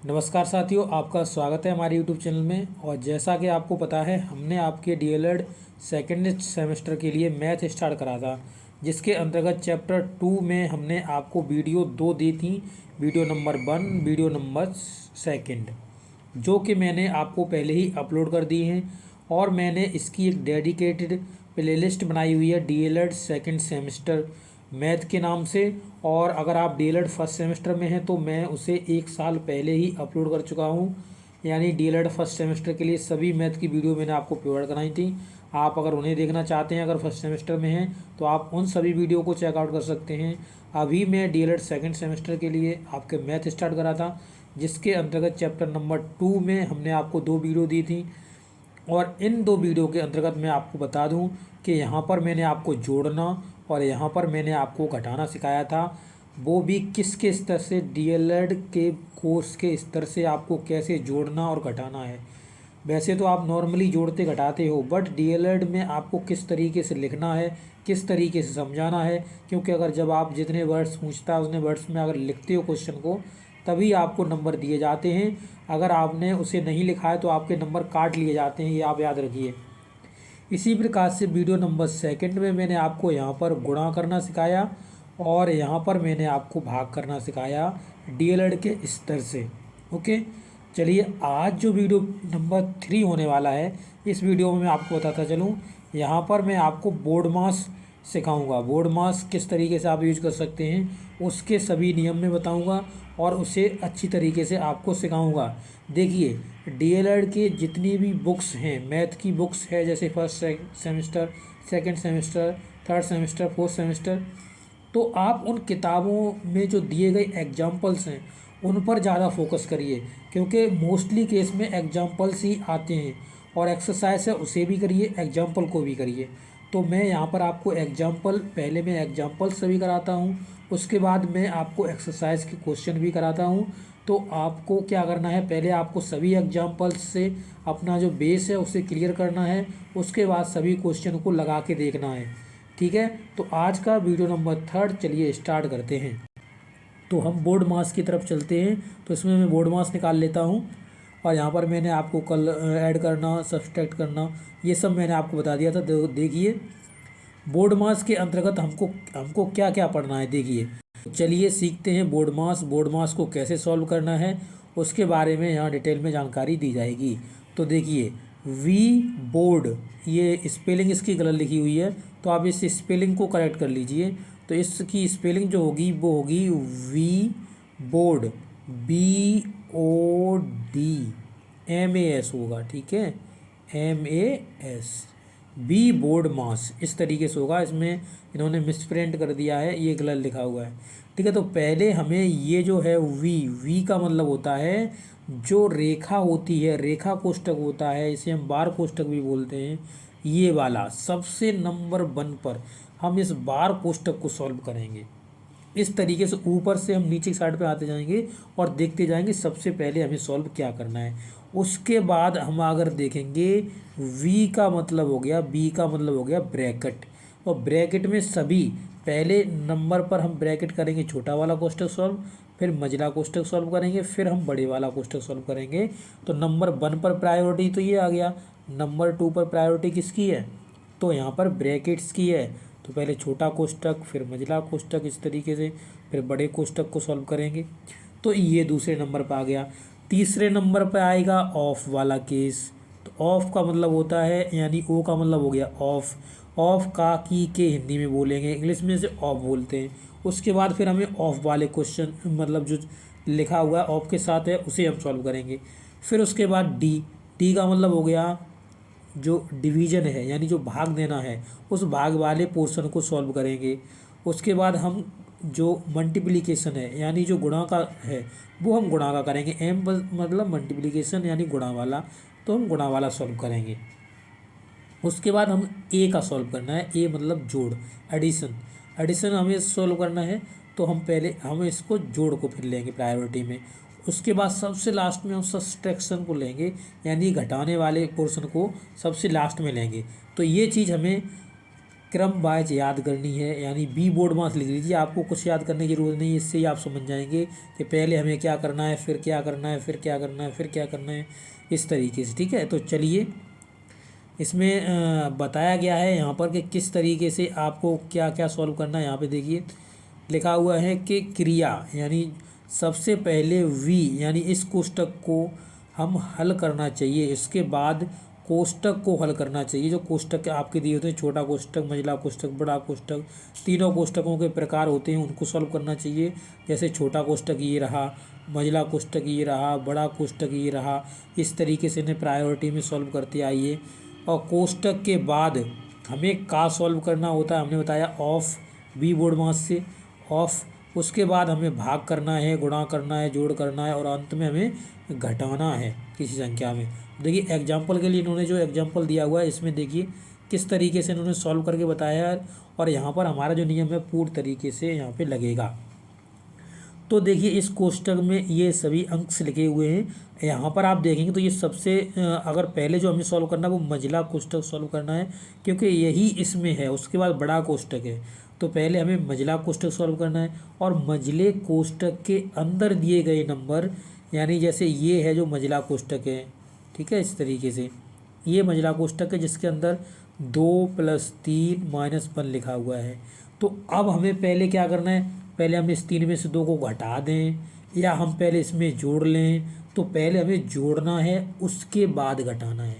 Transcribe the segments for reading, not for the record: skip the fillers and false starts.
नमस्कार साथियों, आपका स्वागत है हमारे यूट्यूब चैनल में। और जैसा कि आपको पता है, हमने आपके डीएलएड सेकेंड सेमेस्टर के लिए मैथ स्टार्ट करा था, जिसके अंतर्गत चैप्टर 2 में हमने आपको वीडियो 2 दी थी। वीडियो नंबर 1, वीडियो नंबर 2, जो कि मैंने आपको पहले ही अपलोड कर दी हैं। और मैंने इसकी एक डेडिकेटेड प्लेलिस्ट बनाई हुई है डीएलएड सेकेंड सेमेस्टर मैथ के नाम से। और अगर आप डीएलएड फर्स्ट सेमेस्टर में हैं तो मैं उसे 1 साल पहले ही अपलोड कर चुका हूं। यानी डीएलएड फर्स्ट सेमेस्टर के लिए सभी मैथ की वीडियो मैंने आपको प्रोवाइड कराई थी। आप अगर उन्हें देखना चाहते हैं, अगर फर्स्ट सेमेस्टर में हैं, तो आप उन सभी वीडियो को चेकआउट कर सकते हैं। अभी मैं डीएलएड सेकेंड सेमेस्टर के लिए आपके मैथ स्टार्ट करा था, जिसके अंतर्गत चैप्टर नंबर 2 में हमने आपको 2 वीडियो दी थी। और इन 2 वीडियो के अंतर्गत मैं आपको बता दूं कि यहाँ पर मैंने आपको जोड़ना और यहाँ पर मैंने आपको घटाना सिखाया था, वो भी किसके स्तर से, डीएलएड के कोर्स के स्तर से आपको कैसे जोड़ना और घटाना है। वैसे तो आप नॉर्मली जोड़ते घटाते हो, बट डीएलएड में आपको किस तरीके से लिखना है, किस तरीके से समझाना है। क्योंकि अगर जब आप जितने वर्ड्स पूछता है उतने वर्ड्स में अगर लिखते हो क्वेश्चन को, तभी आपको नंबर दिए जाते हैं। अगर आपने उसे नहीं लिखा है तो आपके नंबर काट लिए जाते हैं, ये आप याद रखिए। इसी प्रकार से वीडियो नंबर 2 में मैंने आपको यहाँ पर गुणा करना सिखाया और यहाँ पर मैंने आपको भाग करना सिखाया डीएलएड के स्तर से। ओके, चलिए आज जो वीडियो नंबर 3 होने वाला है, इस वीडियो में मैं आपको बताता चलूँ। यहाँ पर मैं आपको बोर्ड मास सिखाऊंगा। बोर्ड मास किस तरीके से आप यूज कर सकते हैं उसके सभी नियम में बताऊंगा और उसे अच्छी तरीके से आपको सिखाऊंगा। देखिए, डीएलएड के जितनी भी बुक्स हैं, मैथ की बुक्स है, जैसे first semester, second semester, third semester, fourth semester, तो आप उन किताबों में जो दिए गए एग्जाम्पल्स हैं उन पर ज़्यादा फोकस करिए, क्योंकि मोस्टली केस में एग्जाम्पल्स ही आते हैं। और एक्सरसाइज है उसे भी करिए, एग्जाम्पल को भी करिए। तो मैं यहाँ पर आपको एग्जाम्पल, पहले मैं एग्जाम्पल सभी कराता हूँ, उसके बाद मैं आपको एक्सरसाइज के क्वेश्चन भी कराता हूँ। तो आपको क्या करना है, पहले आपको सभी एग्जाम्पल्स से अपना जो बेस है उसे क्लियर करना है, उसके बाद सभी क्वेश्चन को लगा के देखना है। ठीक है, तो आज का वीडियो नंबर 3 चलिए स्टार्ट करते हैं। तो हम बोर्ड मास की तरफ चलते हैं। तो इसमें मैं बोर्ड मास निकाल लेता हूँ और यहाँ पर मैंने आपको कल ऐड करना, सब्सट्रैक्ट करना, ये सब मैंने आपको बता दिया था। देखिए, बोर्ड मास के अंतर्गत हमको हमको क्या क्या पढ़ना है। देखिए, चलिए सीखते हैं बोर्ड मास। बोर्ड मास को कैसे सॉल्व करना है उसके बारे में यहाँ डिटेल में जानकारी दी जाएगी। तो देखिए, वी बोर्ड, ये स्पेलिंग इसकी गलत लिखी हुई है, तो आप इस स्पेलिंग को करेक्ट कर लीजिए। तो इसकी स्पेलिंग जो होगी वो होगी वी बोर्ड, BOD, MAS होगा। ठीक है, MAS, बी बोर्ड मास, इस तरीके से होगा। इसमें इन्होंने मिसप्रिंट कर दिया है, ये गलत लिखा हुआ है। ठीक है, तो पहले हमें ये जो है वी का मतलब होता है जो रेखा होती है, रेखा कोष्टक होता है, इसे हम बार कोष्टक भी बोलते हैं। ये वाला सबसे नंबर 1 पर हम इस बार कोष्टक को सॉल्व करेंगे। इस तरीके से ऊपर से हम नीचे की साइड पे आते जाएंगे और देखते जाएंगे सबसे पहले हमें सॉल्व क्या करना है। उसके बाद हम अगर देखेंगे, वी का मतलब हो गया, बी का मतलब हो गया ब्रैकेट, और ब्रैकेट में सभी पहले नंबर पर हम ब्रैकेट करेंगे छोटा वाला कोष्टक सॉल्व, फिर मझला कोष्टक सॉल्व करेंगे, फिर हम बड़े वाला कोष्टक सॉल्व करेंगे। तो नंबर 1 पर प्रायोरिटी तो ये आ गया, नंबर 2 पर प्रायोरिटी किसकी है, तो यहाँ पर ब्रैकेट्स की है। तो पहले छोटा कोष्टक, फिर मझला कोष्टक, इस तरीके से फिर बड़े कोष्टक को सॉल्व करेंगे। तो ये दूसरे नंबर पर आ गया। तीसरे नंबर पर आएगा ऑफ वाला केस। तो ऑफ का मतलब होता है, यानी ओ का मतलब हो गया ऑफ, ऑफ का की के हिंदी में बोलेंगे, इंग्लिश में से ऑफ बोलते हैं। उसके बाद फिर हमें ऑफ वाले क्वेश्चन, मतलब जो लिखा हुआ है ऑफ के साथ है, उसे हम सॉल्व करेंगे। फिर उसके बाद डी का मतलब हो गया जो डिवीजन है, यानी जो भाग देना है, उस भाग वाले पोर्शन को सॉल्व करेंगे। उसके बाद हम जो मल्टीप्लिकेशन है, यानी जो गुणा का है, वो हम गुणा का करेंगे। एम मतलब मल्टीप्लिकेशन यानी गुणा वाला, तो हम गुणा वाला सॉल्व करेंगे। उसके बाद हम ए का सॉल्व करना है, ए मतलब जोड़, एडिशन, एडिशन हमें सॉल्व करना है। तो हम इसको जोड़ को फिर लेंगे प्रायोरिटी में। उसके बाद सबसे लास्ट में हम सब्सट्रैक्शन को लेंगे, यानी घटाने वाले पोर्शन को सबसे लास्ट में लेंगे। तो ये चीज़ हमें क्रम वाइज याद करनी है, यानी बी बोर्ड मास लिख लीजिए। आपको कुछ याद करने की ज़रूरत नहीं है, इससे ही आप समझ जाएंगे कि पहले हमें क्या करना है, फिर क्या करना है, फिर क्या करना है, फिर क्या करना है, इस तरीके से। ठीक है, तो चलिए इसमें बताया गया है यहाँ पर कि किस तरीके से आपको क्या क्या सॉल्व करना है। यहाँ पे देखिए लिखा हुआ है कि क्रिया, यानी सबसे पहले वी यानी इस कोष्टक को हम हल करना चाहिए, इसके बाद कोष्टक को हल करना चाहिए। जो कोष्टक आपके दिए होते हैं, छोटा कोष्टक, मझला कोष्टक, बड़ा कोष्टक, तीनों कोष्टकों के प्रकार होते हैं, उनको सॉल्व करना चाहिए। जैसे छोटा कोष्टक ये रहा, मझला कोष्टक ये रहा, बड़ा कोष्टक ये रहा, इस तरीके से इन्हें प्रायोरिटी में सॉल्व करते आइए। और कोष्टक के बाद हमें का सॉल्व करना होता है, हमने बताया ऑफ बी बोर्ड मास से ऑफ। उसके बाद हमें भाग करना है, गुणा करना है, जोड़ करना है, और अंत में हमें घटाना है किसी संख्या में। देखिए एग्जाम्पल के लिए इन्होंने जो एग्जाम्पल दिया हुआ है, इसमें देखिए किस तरीके से इन्होंने सॉल्व करके बताया है, और यहाँ पर हमारा जो नियम है पूर्ण तरीके से यहाँ पे लगेगा। तो देखिए इस कोष्टक में ये सभी अंक लिखे हुए हैं। यहाँ पर आप देखेंगे तो ये सबसे अगर पहले जो हमें सॉल्व करना है वो मझला कोष्टक सॉल्व करना है, क्योंकि यही इसमें है। उसके बाद बड़ा कोष्टक है, तो पहले हमें मझला कोष्टक सॉल्व करना है। और मझले कोष्टक के अंदर दिए गए नंबर, यानी जैसे ये है जो मझला कोष्टक है, ठीक है, इस तरीके से ये मझला कोष्टक है जिसके अंदर 2 + 3 - 1 लिखा हुआ है। तो अब हमें पहले क्या करना है, पहले हम इस 3 में से 2 को घटा दें, या हम पहले इसमें जोड़ लें। तो पहले हमें जोड़ना है, उसके बाद घटाना है।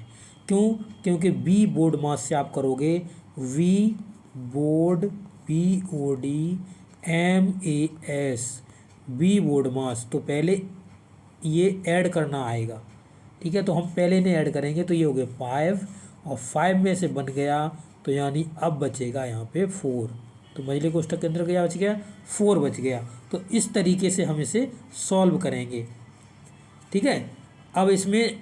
क्यों? क्योंकि बी बोर्ड मास से आप करोगे वी बोर्ड BODMAS बी बोर्ड मास, तो पहले ये ऐड करना आएगा। ठीक है, तो हम पहले इन्हें ऐड करेंगे, तो ये हो गए 5, और 5 में से बन गया, तो यानी अब बचेगा यहाँ पे 4। तो मझले कोष्टक के अंदर क्या बच गया, 4 बच गया। तो इस तरीके से हम इसे सॉल्व करेंगे। ठीक है, अब इसमें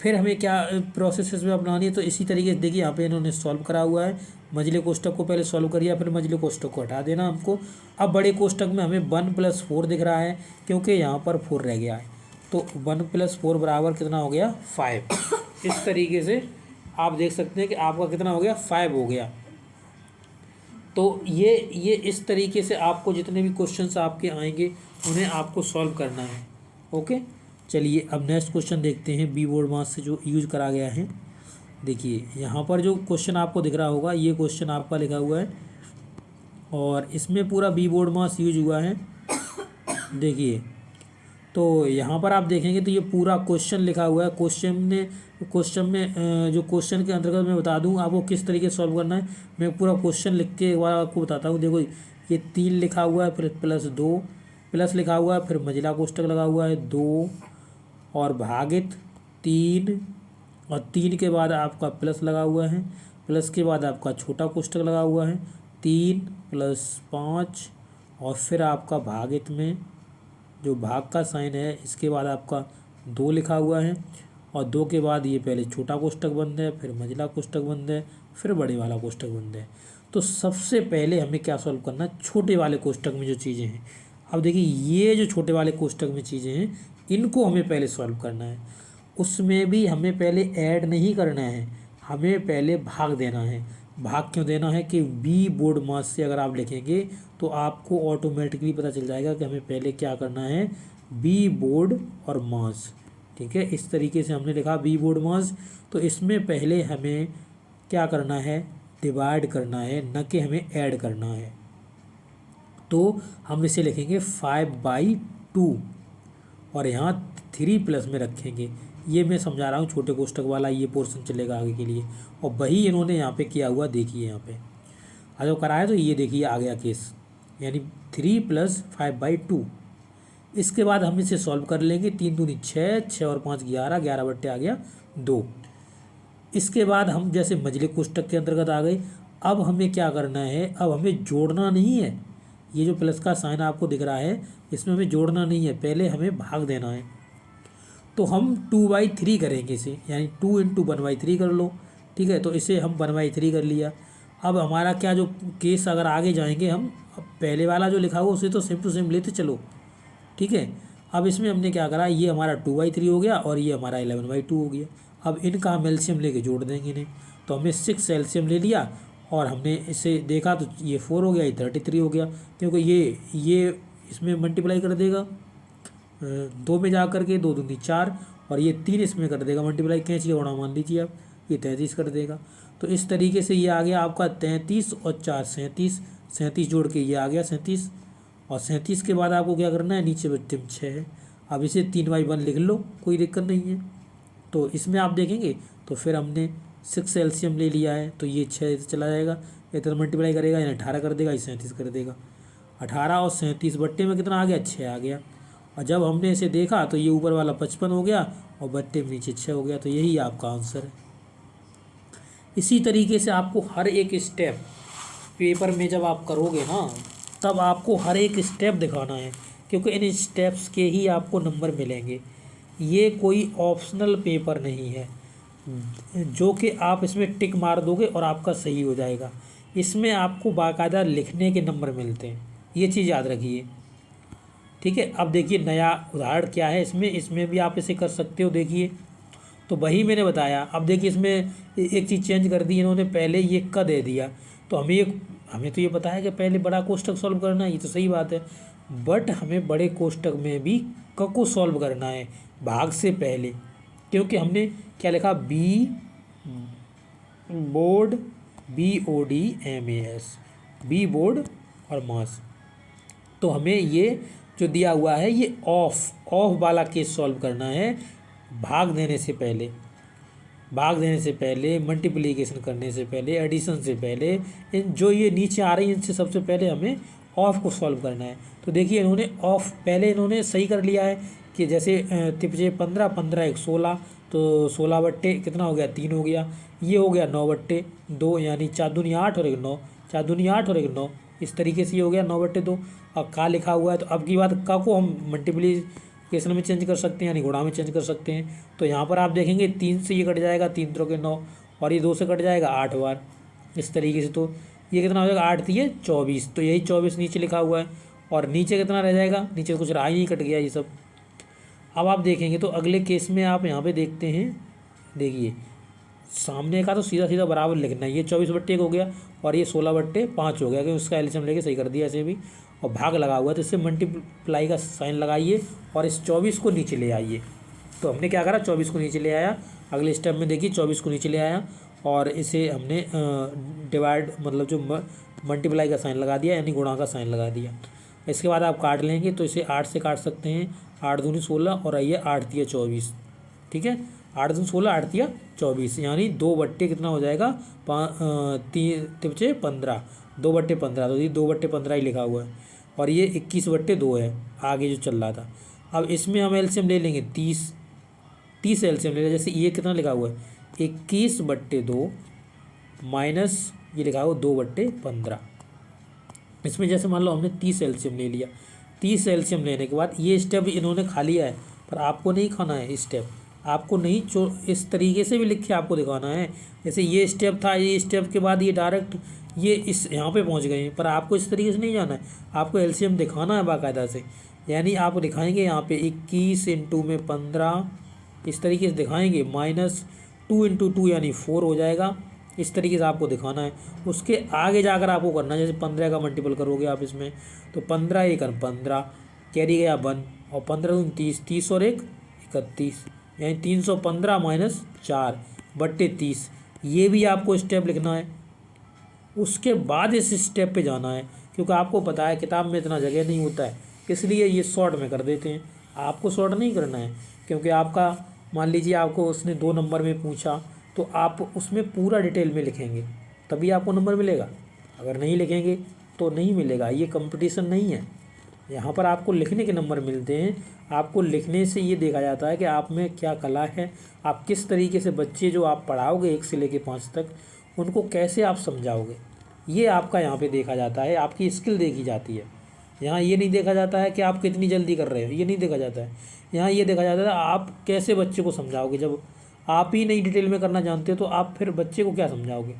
फिर हमें क्या प्रोसेस इसमें अपनानी है, तो इसी तरीके से देखिए यहाँ पे इन्होंने सॉल्व करा हुआ है। मझले कोष्टक को पहले सॉल्व करिए, फिर मझले कोष्टक को हटा देना हमको। अब बड़े कोष्टक में हमें 1 + 4 दिख रहा है, क्योंकि यहाँ पर 4 रह गया है। तो 1 + 4 बराबर कितना हो गया, 5। इस तरीके से आप देख सकते हैं कि आपका कितना हो गया, 5 हो गया। तो ये इस तरीके से आपको जितने भी क्वेश्चंस आपके आएंगे उन्हें आपको सॉल्व करना है। ओके, चलिए अब नेक्स्ट क्वेश्चन देखते हैं बी बोर्ड मास से जो यूज करा गया है। देखिए यहाँ पर जो क्वेश्चन आपको दिख रहा होगा, ये क्वेश्चन आपका लिखा हुआ है, और इसमें पूरा बी बोर्ड मास यूज हुआ है। देखिए तो यहाँ पर आप देखेंगे तो ये पूरा क्वेश्चन लिखा हुआ है। क्वेश्चन में जो क्वेश्चन के अंतर्गत मैं बता दूँ आपको किस तरीके से सॉल्व करना है। मैं पूरा क्वेश्चन लिख के एक बार आपको बताता हूँ। देखो ये 3 लिखा हुआ है, फिर +2 प्लस लिखा हुआ है, फिर मझला कोष्टक लगा हुआ है 2, और भागित 3, और 3 के बाद आपका प्लस लगा हुआ है, प्लस के बाद आपका छोटा कोष्टक लगा हुआ है 3 + 5, और फिर आपका भागित में जो भाग का साइन है इसके बाद आपका 2 लिखा हुआ है, और 2 के बाद ये पहले छोटा कोष्टक बंद है, फिर मझला कोष्टक बंद है, फिर बड़े वाला कोष्टक बंद है। तो सबसे पहले हमें क्या सॉल्व करना है, छोटे वाले कोष्टक में जो चीज़ें हैं। अब देखिए ये जो छोटे वाले कोष्टक में चीज़ें हैं इनको हमें पहले सॉल्व करना है। उसमें भी हमें पहले ऐड नहीं करना है, हमें पहले भाग देना है। भाग क्यों देना है कि बी बोर्ड मास से अगर आप लिखेंगे तो आपको ऑटोमेटिकली पता चल जाएगा कि हमें पहले क्या करना है, बी बोर्ड और मास। ठीक है, इस तरीके से हमने लिखा बी बोर्ड मास। तो इसमें पहले हमें क्या करना है, डिवाइड करना है, न कि हमें ऐड करना है। तो हम इसे लिखेंगे 5/2, और यहाँ 3 प्लस में रखेंगे। ये मैं समझा रहा हूँ, छोटे कोष्टक वाला ये पोर्शन चलेगा आगे के लिए। और वही इन्होंने यहाँ पे किया हुआ, देखिए यहाँ पे जो कराया, तो ये देखिए आ गया केस, यानी 3 + 5/2। इसके बाद हम इसे सॉल्व कर लेंगे। 3 दूनी 6, 6 और 5 11, 11 बट्टे आ गया 2। इसके बाद हम जैसे मझले कोष्टक के अंतर्गत आ गए। अब हमें क्या करना है, अब हमें जोड़ना नहीं है। ये जो प्लस का साइन आपको दिख रहा है इसमें हमें जोड़ना नहीं है, पहले हमें भाग देना है। तो हम 2/3 करेंगे इसे, यानी 2 × 1/3 कर लो। ठीक है, तो इसे हम 1/3 कर लिया। अब हमारा क्या जो केस, अगर आगे जाएंगे हम, अब पहले वाला जो लिखा हुआ उसे तो सेम टू सेम लेते चलो। ठीक है, अब इसमें हमने क्या करा, ये हमारा 2/3 हो गया, और ये हमारा 11/2 हो गया। अब इनका हम एलसीएम लेके जोड़ देंगे इन्हें। तो हमने 6 एलसीएम ले लिया, और हमने इसे देखा तो ये 4 हो गया, ये 33 हो गया, क्योंकि ये इसमें मल्टीप्लाई कर देगा 2 में जा कर के, 2 दूनी 4, और ये 3 इसमें कर देगा मल्टीप्लाई, कैंची का गुणा मान लीजिए आप, ये 33 कर देगा। तो इस तरीके से ये आ गया आपका 33 और 4 37, 37 जोड़ के ये आ गया 37, और 37 के बाद आपको क्या करना है, नीचे बच्चे में 6 है। अब इसे 3/1 लिख लो, कोई दिक्कत नहीं है। तो इसमें आप देखेंगे तो फिर हमने 6 एलसीएम ले लिया है, तो ये 6 से चला जाएगा, इतना मल्टीप्लाई करेगा, यानी 18 कर देगा, ये 37 कर देगा। 18 और 37 बट्टे में कितना आ गया, 6 आ गया। और जब हमने इसे देखा तो ये ऊपर वाला 55 हो गया और बट्टे में नीचे 6 हो गया। तो यही आपका आंसर है। इसी तरीके से आपको हर एक स्टेप पेपर में जब आप करोगे ना, तब आपको हर एक स्टेप दिखाना है, क्योंकि इन स्टेप्स के ही आपको नंबर मिलेंगे। ये कोई ऑप्शनल पेपर नहीं है जो कि आप इसमें टिक मार दोगे और आपका सही हो जाएगा। इसमें आपको बाकायदा लिखने के नंबर मिलते हैं, ये चीज़ याद रखिए, ठीक है। अब देखिए नया उदाहरण क्या है, इसमें भी आप इसे कर सकते हो। देखिए तो वही मैंने बताया। अब देखिए इसमें एक चीज़ चेंज कर दी इन्होंने, पहले ये का दे दिया, तो हमें तो ये पता है कि पहले बड़ा कोष्टक सॉल्व करना है, ये तो सही बात है, बट हमें बड़े कोष्टक में भी क को सॉल्व करना है भाग से पहले, क्योंकि हमने क्या लिखा, B board BODMAS, B board और मास। तो हमें ये जो दिया हुआ है ये ऑफ वाला केस सॉल्व करना है भाग देने से पहले, मल्टीप्लिकेशन करने से पहले, एडिशन से पहले, इन जो ये नीचे आ रही है इनसे सबसे पहले हमें ऑफ को सॉल्व करना है। तो देखिए इन्होंने ऑफ पहले इन्होंने सही कर लिया है कि जैसे तिपचे 15 15 1 16, तो 16 बट्टे कितना हो गया, 3 हो गया। ये हो गया 9 बट्टे 2, यानी 4 दूनी 8 और 1 9, 4 दूनी 8 और 1 9, इस तरीके से ये हो गया 9 बट्टे 2। और का लिखा हुआ है, तो अब की बात का को हम मल्टीप्लिकेशन में चेंज कर सकते हैं, यानी गुणा में चेंज कर सकते हैं। तो यहाँ पर आप देखेंगे 3 से ये कट जाएगा, 3 त्रों के 9, और ये 2 से कट जाएगा 8 बार, इस तरीके से। तो ये कितना हो जाएगा, 8 3 24, तो यही 24 नीचे लिखा हुआ है। और नीचे कितना रह जाएगा, नीचे कुछ रहा ही नहीं, कट गया ये सब। अब आप देखेंगे तो अगले केस में आप यहाँ पे देखते हैं, देखिए सामने का तो सीधा सीधा बराबर लिखना है, ये 24 बट्टे 1 हो गया और ये 16 बट्टे 5 हो गया, क्योंकि उसका एलसीएम लेके सही कर दिया ऐसे भी, और भाग लगा हुआ है, तो इससे मल्टीप्लाई का साइन लगाइए और इस 24 को नीचे ले आइए। तो हमने क्या करा, 24 को नीचे ले आया। अगले स्टेप में देखिए 24 को नीचे ले आया और इसे हमने डिवाइड मतलब जो मल्टीप्लाई का साइन लगा दिया, यानी गुणा का साइन लगा दिया। इसके बाद आप काट लेंगे, तो इसे 8 से काट सकते हैं, 8 दूनी 16 और आइए 8 तिया 24, ठीक है। 8 दूनी 16, 8 तिया 24, यानी 2 बट्टे कितना हो जाएगा, 15, 2 बट्टे 15, तो ये 2 बट्टे 15 ही लिखा हुआ है, और ये 21 बट्टे 2 है आगे जो चल रहा था। अब इसमें हम एलसीएम ले लेंगे 30 एलसीएम ले लेंगे। जैसे ये कितना लिखा हुआ है, 21 बट्टे 2 माइनस ये लिखा हुआ 2 बट्टे 15। इसमें जैसे मान लो हमने 30 एलसीएम ले लिया, 30 एलसीएम लेने के बाद ये स्टेप इन्होंने खा लिया है, पर आपको नहीं खाना है स्टेप, आपको नहीं इस तरीके से भी लिख के आपको दिखाना है। जैसे ये स्टेप था, ये स्टेप के बाद ये डायरेक्ट ये इस यहाँ पे पहुँच गए हैं, पर आपको इस तरीके से नहीं जाना है, आपको एलसीएम दिखाना है बाकायदा से। यानी आप दिखाएंगे यहाँ पे 21 इंटू में 15, इस तरीके से दिखाएंगे, माइनस 2 इंटू 2 यानी 4 हो जाएगा, इस तरीके से आपको दिखाना है। उसके आगे जाकर आपको करना है, जैसे 15 का मल्टीपल करोगे आप इसमें, तो 15 1 15 कैरी गया 1, और 15 दूनी 30, 30 और 1 31, यानी 315 माइनस 4 बट्टे 30। ये भी आपको स्टेप लिखना है। उसके बाद इस स्टेप पे जाना है, क्योंकि आपको पता है किताब में इतना जगह नहीं होता है, इसलिए ये शॉर्ट में कर देते हैं। आपको शॉर्ट नहीं करना है, क्योंकि आपका मान लीजिए आपको उसने 2 नंबर में पूछा, तो आप उसमें पूरा डिटेल में लिखेंगे, तभी आपको नंबर मिलेगा। अगर नहीं लिखेंगे तो नहीं मिलेगा। ये कंपटीशन नहीं है, यहाँ पर आपको लिखने के नंबर मिलते हैं। आपको लिखने से ये देखा जाता है कि आप में क्या कला है, आप किस तरीके से बच्चे जो आप पढ़ाओगे 1 से लेकर 5 तक, उनको कैसे आप समझाओगे, ये आपका यहाँ पे देखा जाता है, आपकी स्किल देखी जाती है। यहाँ ये नहीं देखा जाता है कि आप कितनी जल्दी कर रहे हो, ये नहीं देखा जाता है। यहाँ ये देखा जाता है आप कैसे बच्चे को समझाओगे। जब आप ही नहीं डिटेल में करना जानते हो तो आप फिर बच्चे को क्या समझाओगे।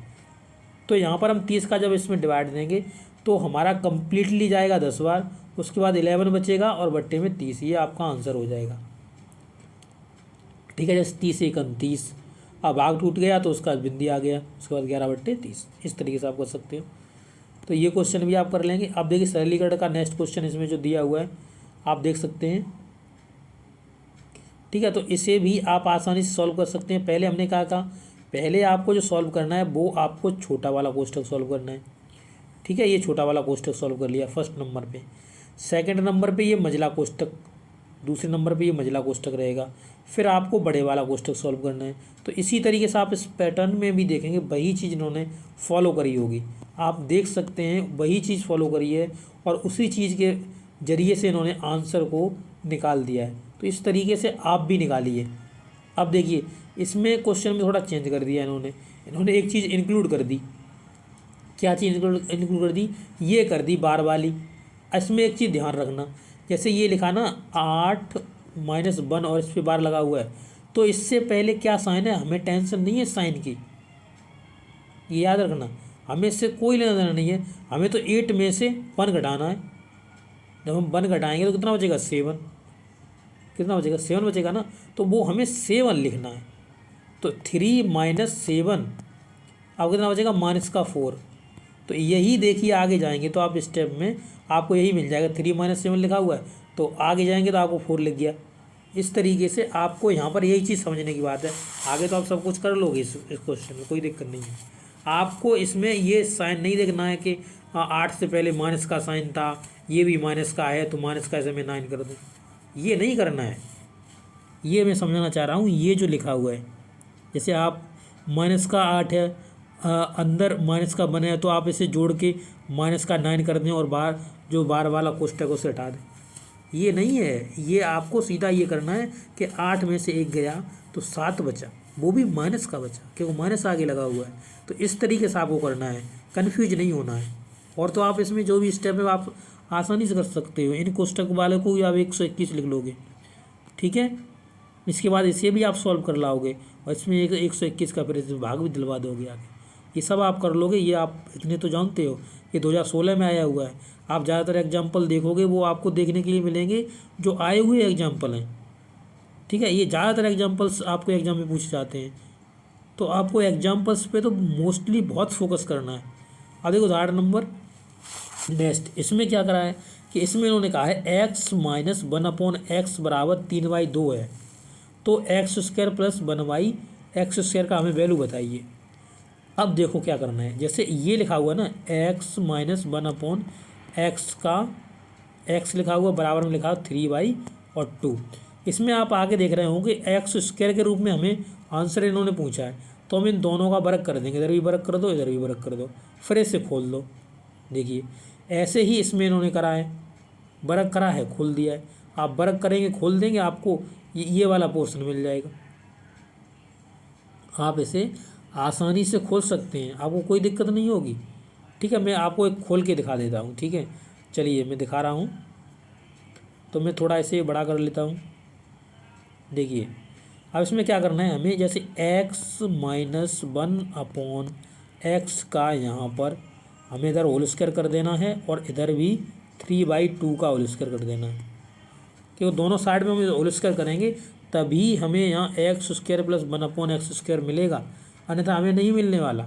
तो यहाँ पर हम 30 का जब इसमें डिवाइड देंगे तो हमारा कम्प्लीटली जाएगा 10 बार, उसके बाद 11 बचेगा और बट्टे में 30, ये आपका आंसर हो जाएगा, ठीक है। जैसे 30 1 29, अब भाग टूट गया तो उसका बिंदी आ गया, उसके बाद 11/30। इस तरीके से आप कर सकते हो। तो ये क्वेश्चन भी आप कर लेंगे। अब देखिए सरलीकरण का नेक्स्ट क्वेश्चन इसमें जो दिया हुआ है आप देख सकते हैं, ठीक है। तो इसे भी आप आसानी से सॉल्व कर सकते हैं। पहले हमने कहा था, पहले आपको जो सॉल्व करना है वो आपको छोटा वाला कोष्ठक सॉल्व करना है, ठीक है। ये छोटा वाला कोष्ठक सॉल्व कर लिया फर्स्ट नंबर पे। सेकंड नंबर पे ये मझला कोष्ठक, दूसरे नंबर पे ये मझला कोष्ठक रहेगा। फिर आपको बड़े वाला कोष्ठक सॉल्व करना है। तो इसी तरीके से आप इस पैटर्न में भी देखेंगे वही चीज़ इन्होंने फॉलो करी होगी। आप देख सकते हैं वही चीज़ फॉलो करी है और उसी चीज़ के जरिए से इन्होंने आंसर को निकाल दिया है। तो इस तरीके से आप भी निकालिए। अब देखिए इसमें क्वेश्चन में थोड़ा चेंज कर दिया इन्होंने एक चीज़ इंक्लूड कर दी। क्या चीज़ इंक्लूड कर दी? ये कर दी बार वाली। इसमें एक चीज़ ध्यान रखना, जैसे ये लिखा ना 8-1 और इस पर बार लगा हुआ है, तो इससे पहले क्या साइन है, हमें टेंशन नहीं है साइन की, ये याद रखना। हमें इससे कोई लेना देना नहीं है, हमें तो 8 में से 1 घटाना है। जब हम 1 घटाएंगे तो कितना बचेगा? 7। कितना बचेगा? 7 बचेगा ना। तो वो हमें 7 लिखना है। तो 3 - 7 अब कितना बचेगा? -4। तो यही देखिए आगे जाएंगे तो आप स्टेप में आपको यही मिल जाएगा। 3 - 7 लिखा हुआ है तो आगे जाएंगे तो आपको 4 लिख गया। इस तरीके से आपको यहाँ पर यही चीज़ समझने की बात है। आगे तो आप सब कुछ कर लोगे इस क्वेश्चन में, कोई दिक्कत नहीं है। आपको इसमें ये साइन नहीं देखना है कि 8 से पहले माइनस का साइन था, ये भी माइनस का है तो माइनस का ऐसे मैं 9 कर दूँ, ये नहीं करना है। ये मैं समझाना चाह रहा हूँ। ये जो लिखा हुआ है, जैसे आप -8 है, अंदर -1 है, तो आप इसे जोड़ के -9 कर दें और बाहर जो बार वाला कोष्ठक उसे हटा दें। ये नहीं है, ये आपको सीधा ये करना है कि 8 में से 1 गया तो 7 बचा, वो भी माइनस का बचा क्योंकि माइनस आगे लगा हुआ है। तो इस तरीके से आपको करना है, कन्फ्यूज नहीं होना है। और तो आप इसमें जो भी स्टेप है आप आसानी से कर सकते हो। इन कोष्ठक वाले को भी आप 121 लिख लोगे, ठीक है। इसके बाद इसे भी आप सॉल्व कर लाओगे और इसमें 121 का फिर भाग भी दिलवा दोगे आगे। ये सब आप कर लोगे। ये आप इतने तो जानते हो, ये 2016 में आया हुआ है। आप ज़्यादातर एग्जाम्पल देखोगे वो आपको देखने के लिए मिलेंगे जो आए हुए एग्जाम्पल हैं, ठीक है। ये ज़्यादातर एग्जाम्पल्स आपको एग्जाम में पूछे जाते हैं, तो आपको एग्जाम्पल्स पे तो मोस्टली बहुत फोकस करना है। अब देखो उदाहरण नंबर नेक्स्ट, इसमें क्या करा है कि इसमें इन्होंने कहा है x - 1/x बराबर 3/2 है। तो x² + 1y x² का हमें वैल्यू बताइए। अब देखो क्या करना है, जैसे ये लिखा हुआ है ना x - 1/x का x लिखा हुआ बराबर में लिखा 3/2। इसमें आप आगे देख रहे होंगे x² के रूप में हमें आंसर इन्होंने पूछा है, तो हम इन दोनों का वर्ग कर देंगे। इधर भी वर्ग कर दो, इधर भी वर्ग कर दो, फिर इसे खोल दो। देखिए ऐसे ही इसमें इन्होंने करा है, वर्ग करा है, खोल दिया है। आप वर्ग करेंगे, खोल देंगे, आपको ये वाला पोर्शन मिल जाएगा। आप इसे आसानी से खोल सकते हैं, आपको कोई दिक्कत नहीं होगी, ठीक है। मैं आपको एक खोल के दिखा देता हूँ, ठीक है। चलिए मैं दिखा रहा हूँ, तो मैं थोड़ा इसे बड़ा कर लेता हूँ। देखिए अब इसमें क्या करना है हमें, जैसे x - 1/x का यहाँ पर हमें इधर होल स्क्वायर कर देना है और इधर भी 3/2 का होल स्क्वायर कर देना है, क्योंकि दोनों साइड में हम होल स्क्वायर करेंगे तभी हमें यहाँ x² + 1/x² मिलेगा, अन्यथा हमें नहीं मिलने वाला।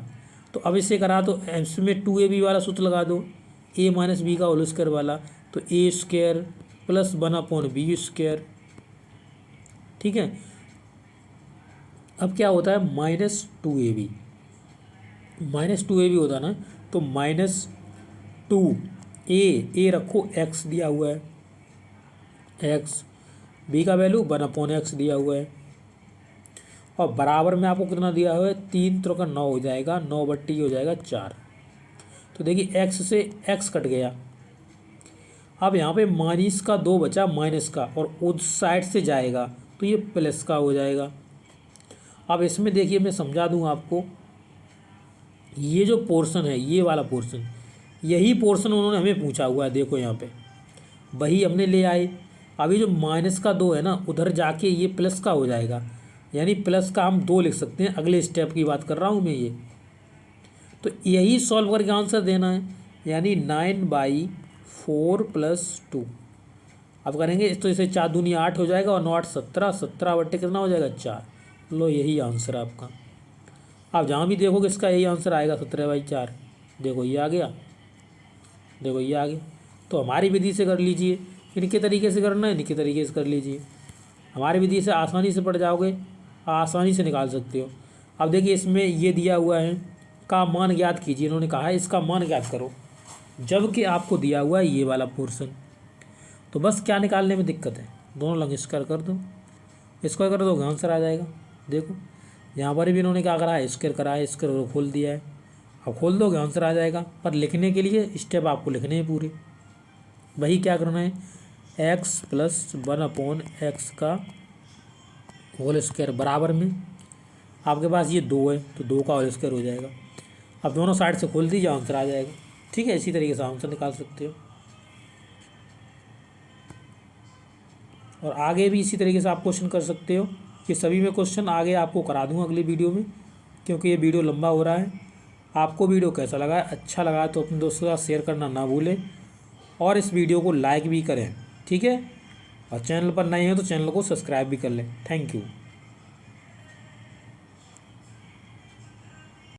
तो अब इसे करा तो इसमें 2ab वाला सूत्र लगा दो, a - b का होल स्क्वायर वाला, तो a² + 1/b², ठीक है। अब क्या होता है -2ab, -2ab होता ना, तो -2a रखो, x दिया हुआ है, x b का वैल्यू 1/x दिया हुआ है, और बराबर में आपको कितना दिया हुआ है, 3 × 9 हो जाएगा, 9/4 हो जाएगा 4। तो देखिए x से x कट गया। अब यहाँ पे -2 बचा, माइनस का, और उस साइड से जाएगा तो ये प्लस का हो जाएगा। अब इसमें देखिए मैं समझा दूँ आपको, ये जो पोर्शन है, ये वाला पोर्शन, यही पोर्शन उन्होंने हमें पूछा हुआ है। देखो यहाँ पे वही हमने ले आए। अभी जो -2 है ना, उधर जाके ये प्लस का हो जाएगा, यानी प्लस का हम 2 लिख सकते हैं। अगले स्टेप की बात कर रहा हूँ मैं ये, तो यही सॉल्व करके आंसर देना है, यानी 9/4 + 2। अब करेंगे तो इसे 4 दूनी 8 हो जाएगा और 9 8 17, 17 बट्टे कितना हो जाएगा 4। लो यही आंसर है आपका। आप जहाँ भी देखोगे इसका यही आंसर आएगा, 17/4। देखो ये आ गया, देखो ये आ गया। तो हमारी विधि से कर लीजिए, इनके तरीके से करना है, इनके तरीके से कर लीजिए। हमारी विधि से आसानी से पढ़ जाओगे, आसानी से निकाल सकते हो। अब देखिए इसमें ये दिया हुआ है का मान ज्ञात कीजिए, इन्होंने कहा है इसका मान ज्ञात करो, जबकि आपको दिया हुआ है ये वाला पोर्शन। तो बस क्या निकालने में दिक्कत है, दोनों लंग स्क्वायर कर दो, स्क्वायर कर दो आंसर आ जाएगा। देखो यहाँ पर भी इन्होंने क्या करा है, स्क्वायर करा है, स्क्वायर खोल दिया है। अब खोल दोगे आंसर आ जाएगा। पर लिखने के लिए स्टेप आपको लिखने हैं पूरे। वही क्या करना है, x+1/x का होल स्क्वायर बराबर में, आपके पास ये 2 है तो 2 का होल स्क्वायर हो जाएगा। अब दोनों साइड से खोल दीजिए, आंसर आ जाएगा। ठीक है, इसी तरीके से आंसर निकाल सकते हो। और आगे भी इसी तरीके से आप क्वेश्चन कर सकते हो, कि सभी में क्वेश्चन आगे आपको करा दूँ अगली वीडियो में, क्योंकि ये वीडियो लंबा हो रहा है। आपको वीडियो कैसा लगा, अच्छा लगा तो अपने दोस्तों के साथ शेयर करना ना भूलें, और इस वीडियो को लाइक भी करें। ठीक है, और चैनल पर नए हैं तो चैनल को सब्सक्राइब भी कर लें। Thank you.